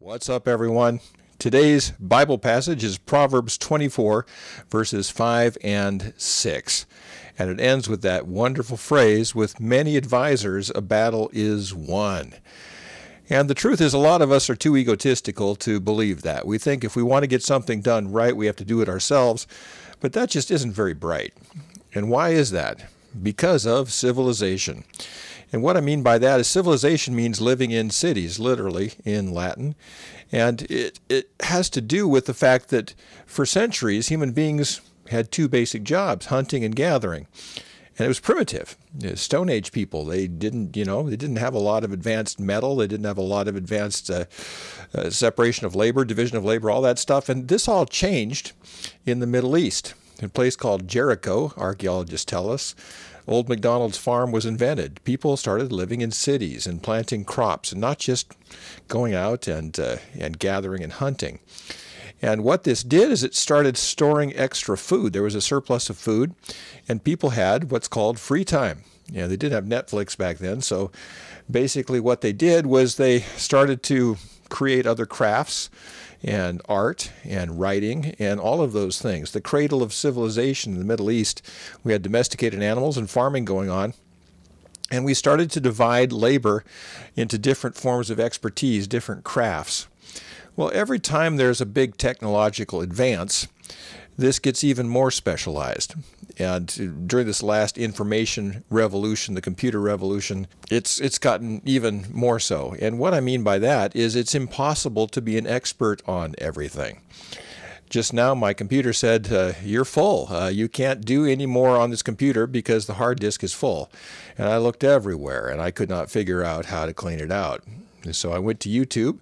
What's up, everyone? Today's Bible passage is Proverbs 24, verses 5 and 6. And it ends with that wonderful phrase, with many advisors, a battle is won. And the truth is, a lot of us are too egotistical to believe that. We think if we want to get something done right, we have to do it ourselves. But that just isn't very bright. And why is that? Because of civilization. And what I mean by that is civilization means living in cities, literally, in Latin. And it has to do with the fact that for centuries, human beings had two basic jobs, hunting and gathering. And it was primitive. Stone Age people, they didn't have a lot of advanced metal. They didn't have a lot of advanced separation of labor, division of labor, all that stuff. And this all changed in the Middle East. In a place called Jericho, archaeologists tell us, Old MacDonald's farm was invented. People started living in cities and planting crops, and not just going out and gathering and hunting. And what this did is it started storing extra food. There was a surplus of food, and people had what's called free time. They didn't have Netflix back then, so basically what they did was they started to create other crafts and art and writing and all of those things. The cradle of civilization in the Middle East, we had domesticated animals and farming going on. And we started to divide labor into different forms of expertise, different crafts. Well, every time there's a big technological advance, this gets even more specialized. And during this last information revolution, the computer revolution, it's gotten even more so. And what I mean by that is it's impossible to be an expert on everything. Just now, my computer said, you're full. You can't do any more on this computer because the hard disk is full. And I looked everywhere, and I could not figure out how to clean it out. And so I went to YouTube,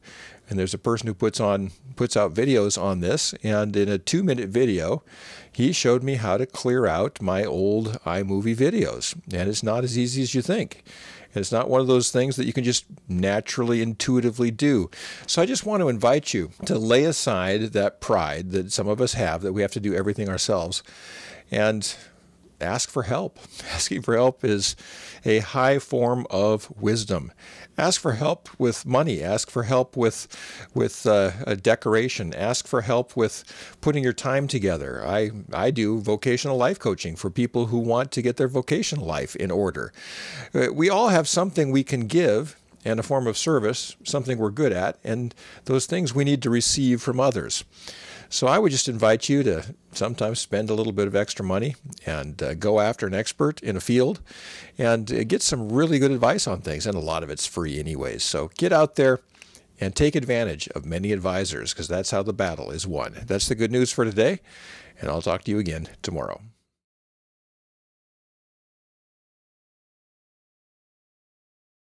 and there's a person who puts out videos on this, and in a 2-minute video, he showed me how to clear out my old iMovie videos. And it's not as easy as you think. And it's not one of those things that you can just naturally, intuitively do. So I just want to invite you to lay aside that pride that some of us have, that we have to do everything ourselves, and ask for help. Asking for help is a high form of wisdom. Ask for help with money. Ask for help with a decoration. Ask for help with putting your time together. I do vocational life coaching for people who want to get their vocational life in order. We all have something we can give and a form of service, something we're good at, and those things we need to receive from others. So I would just invite you to sometimes spend a little bit of extra money and go after an expert in a field and get some really good advice on things. And a lot of it's free anyways. So get out there and take advantage of many advisors, because that's how the battle is won. That's the good news for today, and I'll talk to you again tomorrow.